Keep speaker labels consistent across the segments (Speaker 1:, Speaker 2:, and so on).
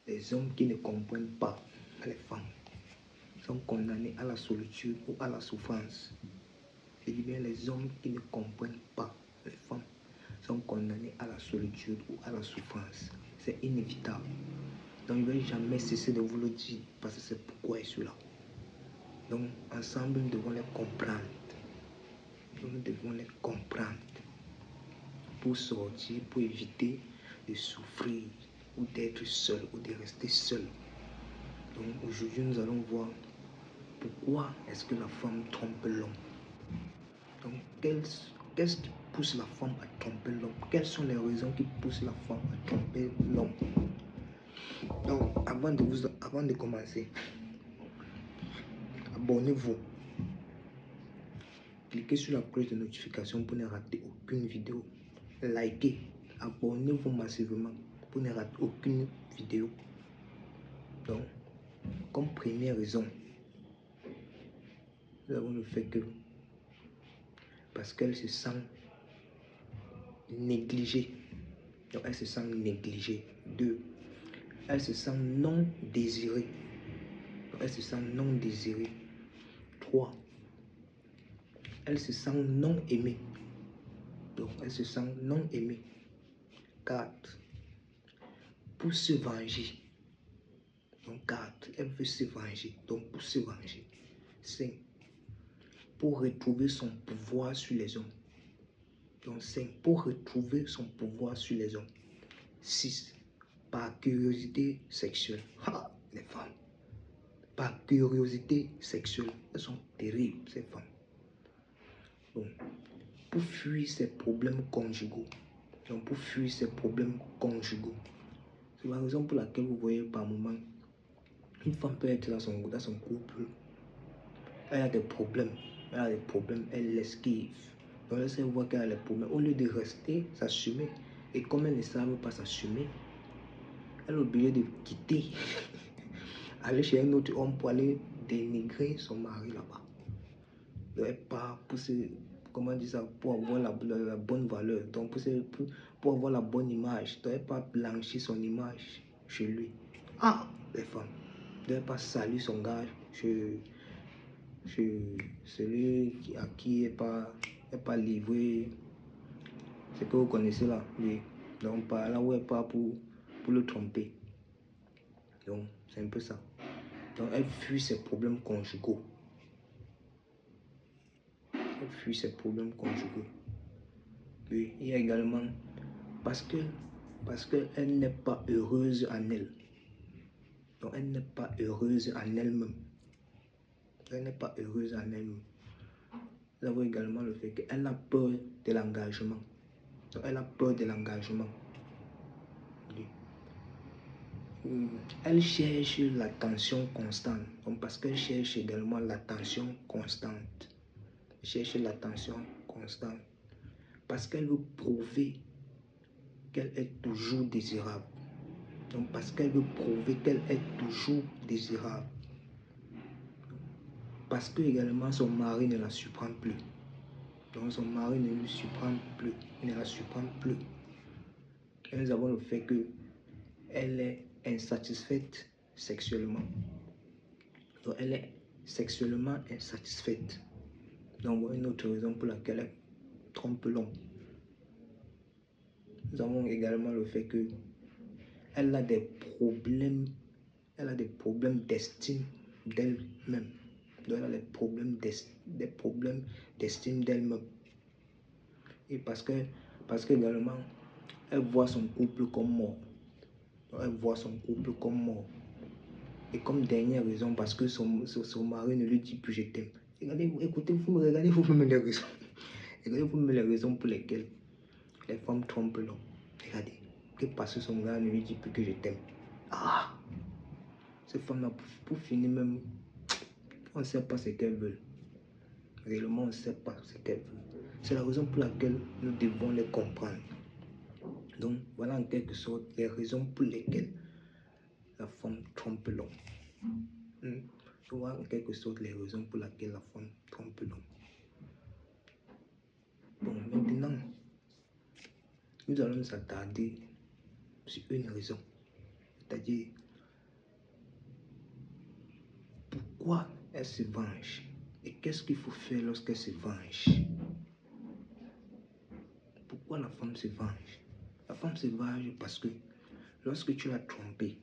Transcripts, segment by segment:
Speaker 1: Les hommes qui ne comprennent pas les femmes sont condamnés à la solitude ou à la souffrance. Je dis bien les hommes qui ne comprennent pas les femmes sont condamnés à la solitude ou à la souffrance. C'est inévitable. Donc je ne vais jamais cesser de vous le dire parce que c'est pourquoi je suis là. Donc ensemble nous devons les comprendre. Nous devons les comprendre pour sortir, pour éviter de souffrir ou d'être seul ou de rester seul. Donc aujourd'hui nous allons voir pourquoi est-ce que la femme trompe l'homme. Donc qu'est-ce qui pousse la femme à tromper l'homme? Quelles sont les raisons qui poussent la femme à tromper l'homme? Donc avant de commencer, abonnez-vous. Cliquez sur la cloche de notification pour ne rater aucune vidéo. Likez, abonnez-vous massivement pour ne rater aucune vidéo. Donc, comme première raison, nous avons le fait que parce qu'elle se sent négligée. Donc, elle se sent négligée. 2. Elle se sent non désirée. Donc, elle se sent non désirée. 3. Elle se sent non aimée. Donc, elle se sent non aimée. 4. Pour se venger. Donc, 4. Elle veut se venger. Donc, pour se venger. 5. Pour retrouver son pouvoir sur les hommes. Donc, 5. Pour retrouver son pouvoir sur les hommes. 6. Par curiosité sexuelle. Ah, les femmes. Par curiosité sexuelle. Elles sont terribles, ces femmes. Donc, pour fuir ces problèmes conjugaux. Donc, pour fuir ces problèmes conjugaux. C'est la raison pour laquelle vous voyez par moment, une femme peut être dans son couple. Elle a des problèmes. Elle l'esquive. Donc, elle voit qu'elle a des problèmes. Au lieu de rester, s'assumer. Et comme elle ne savent pas s'assumer, elle est obligée de quitter. Aller chez un autre homme pour aller dénigrer son mari là-bas. Donc, elle part pour pour avoir la bonne valeur. Donc, pour avoir la bonne image. Donc, elle part blanchir son image chez lui. Ah, les femmes. Donc, elle part salir son gars chez celui à qui elle pas livré. C'est que vous connaissez là. Oui. Donc, par là où elle part pour le tromper. Donc, c'est un peu ça. Donc, elle fuit ses problèmes conjugaux. Elle fuit ses problèmes conjugaux. Oui, il y a également parce qu'elle n'est pas heureuse en elle. Donc, elle n'est pas heureuse en elle-même. Elle n'est pas heureuse en elle-même. Nous avons également le fait qu'elle a peur de l'engagement. Donc, elle a peur de l'engagement. Oui. Elle cherche l'attention constante. Donc, parce qu'elle cherche également l'attention constante. Elle cherche l'attention constante. Parce qu'elle veut prouver qu'elle est toujours désirable. Donc, parce qu'elle veut prouver qu'elle est toujours désirable. Parce que également son mari ne la surprend plus. Donc, son mari ne lui surprend plus. Il ne la surprend plus. Et nous avons le fait qu'elle est insatisfaite sexuellement. Donc, elle est sexuellement insatisfaite. Donc, voilà une autre raison pour laquelle elle trompe l'homme. Nous avons également le fait que elle a des problèmes d'estime d'elle-même. Donc, elle a des problèmes d'estime d'elle-même. Et parce que également, elle voit son couple comme mort. Donc, elle voit son couple comme mort. Et comme dernière raison, parce que son mari ne lui dit plus je t'aime. Écoutez, vous me regardez vous-même les raisons. Regardez vous-même les raisons pour lesquelles les femmes trompent l'homme. Regardez, que parce que son gars ne lui dit plus que je t'aime. Ah! Ces femmes-là, pour finir même, on ne sait pas ce qu'elles veulent. Réellement, on ne sait pas ce qu'elles veulent. C'est la raison pour laquelle nous devons les comprendre. Donc, voilà en quelque sorte les raisons pour lesquelles la femme trompe l'homme. Voilà en quelque sorte les raisons pour lesquelles la femme trompe l'homme. Bon, maintenant, nous allons nous attarder sur une raison. C'est-à-dire pourquoi elle se venge? Et qu'est-ce qu'il faut faire lorsqu'elle se venge? Pourquoi la femme se venge? La femme se venge parce que lorsque tu l'as trompée,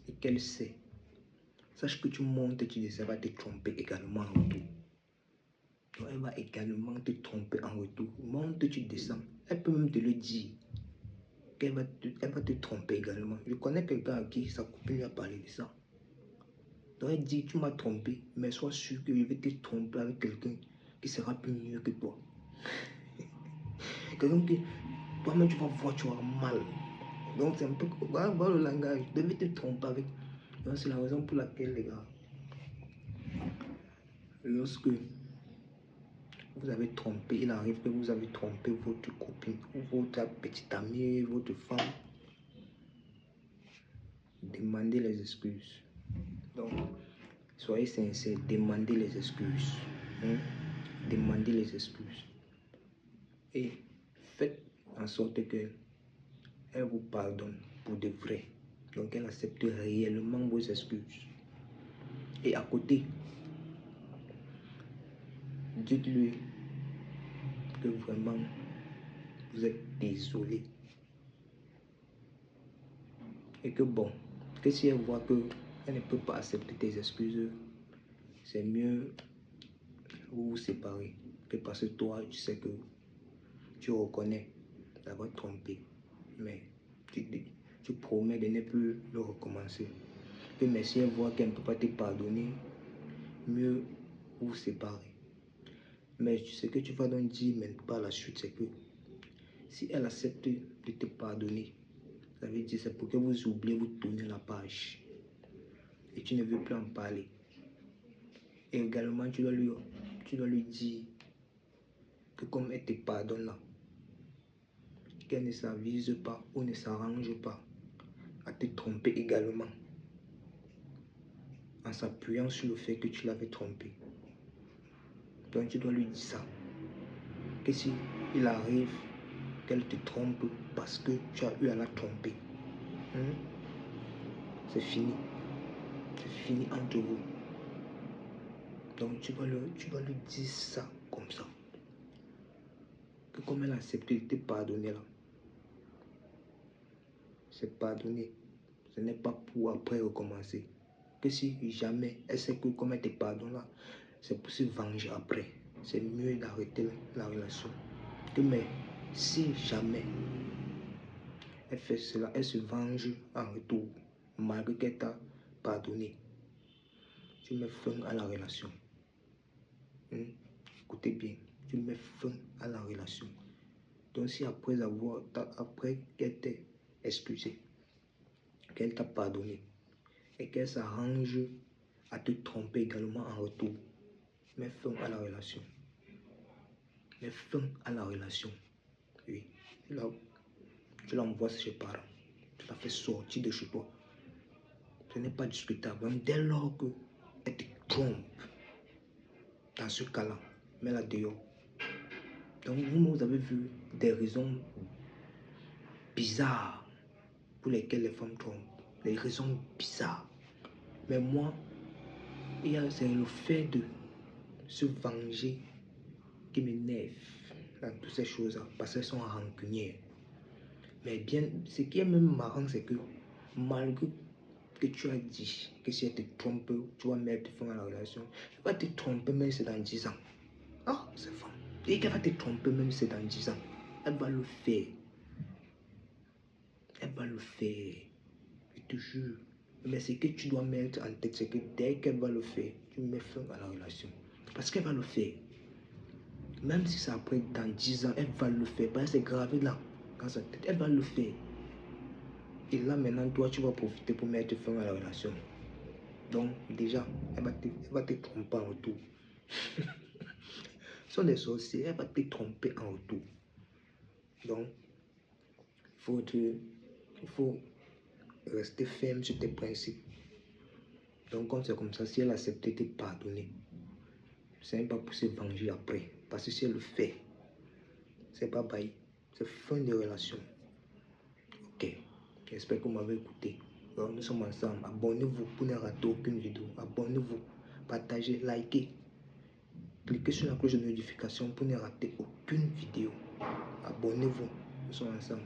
Speaker 1: et qu'elle sait, sache que tu montes et tu dis, elle va te tromper également en retour. Donc elle va également te tromper en retour. Monte, tu descends. Elle peut même te le dire. Elle va te tromper également. Je connais quelqu'un à qui sa copine lui a parlé de ça. Donc elle dit, tu m'as trompé, mais sois sûr que je vais te tromper avec quelqu'un qui sera plus mieux que toi. Quelqu'un que toi-même tu vas voir, tu auras mal. Donc c'est un peu, voilà le langage, je devais te tromper avec. Donc c'est la raison pour laquelle les gars, lorsque vous avez trompé, il arrive que vous avez trompé votre copine, ou votre petite amie, votre femme, demandez les excuses. Donc, soyez sincères, demandez les excuses. Demandez les excuses. Et faites en sorte qu'elle vous pardonne pour de vrai. Donc, elle accepte réellement vos excuses. Et à côté, dites-lui que vraiment, vous êtes désolé. Et que bon, que si elle voit qu'elle ne peut pas accepter tes excuses, c'est mieux vous vous séparer. Que parce que toi, tu sais que tu reconnais d'avoir trompé. Mais tu promets de ne plus le recommencer. Que mais si elle voit qu'elle ne peut pas te pardonner, mieux vous séparer. Mais ce que tu vas donc dire mais par la suite, c'est que si elle accepte de te pardonner, ça veut dire c'est pour que vous oubliez, vous tournez la page. Et tu ne veux plus en parler. Et également, tu dois lui dire que comme elle te pardonne là, qu'elle ne s'avise pas ou ne s'arrange pas à te tromper également, en s'appuyant sur le fait que tu l'avais trompé. Donc tu dois lui dire ça. Que si il arrive qu'elle te trompe parce que tu as eu à la tromper, c'est fini. C'est fini entre vous. Donc tu vas lui dire ça comme ça. Que comme elle a accepté de te pardonner là, c'est pardonner. Ce n'est pas pour après recommencer. Que si jamais elle sait que comme elle te pardonne là, c'est pour se venger après. C'est mieux d'arrêter la relation. Que mais si jamais elle fait cela, elle se venge en retour, malgré qu'elle t'a pardonné, tu mets fin à la relation. Écoutez bien, tu mets fin à la relation. Donc si après qu'elle t'ait excusé, qu'elle t'a pardonné, et qu'elle s'arrange à te tromper également en retour, mets fin à la relation. Mets fin à la relation. Oui, tu l'envoies chez tes parents. Tu la fais sortir de chez toi. Ce n'est pas discutable. Même dès lors qu'elle te trompe, dans ce cas-là, mets-la dehors. Donc vous avez vu des raisons bizarres pour lesquelles les femmes trompent. Des raisons bizarres. Mais moi, c'est le fait de se venger qui m'énerve dans toutes ces choses-là, parce qu'elles sont rancunières. Mais bien, ce qui est même marrant, c'est que malgré que tu as dit que si elle te trompe, tu vas mettre fin à la relation, elle va te tromper même si c'est dans 10 ans. Ah, c'est femme. Et qu'elle va te tromper même si c'est dans 10 ans. Elle va le faire. Elle va le faire. Je te jure. Mais ce que tu dois mettre en tête, c'est que dès qu'elle va le faire, tu mets fin à la relation. Parce qu'elle va le faire. Même si c'est après, dans 10 ans, elle va le faire. Parce que c'est gravé là, dans sa tête. Elle va le faire. Et là, maintenant, toi, tu vas profiter pour mettre fin à la relation. Donc, déjà, elle va te tromper en retour. Ce sont des sorciers, elle va te tromper en retour. Donc, il faut rester ferme sur tes principes. Donc, comme c'est comme ça, si elle accepte de te pardonner, ce n'est pas pour se venger après. Parce que si elle le fait, c'est pas bye. C'est fin de relation. Ok. J'espère que vous m'avez écouté. Alors, nous sommes ensemble. Abonnez-vous pour ne rater aucune vidéo. Abonnez-vous, partagez, likez. Cliquez sur la cloche de notification pour ne rater aucune vidéo. Abonnez-vous. Nous sommes ensemble.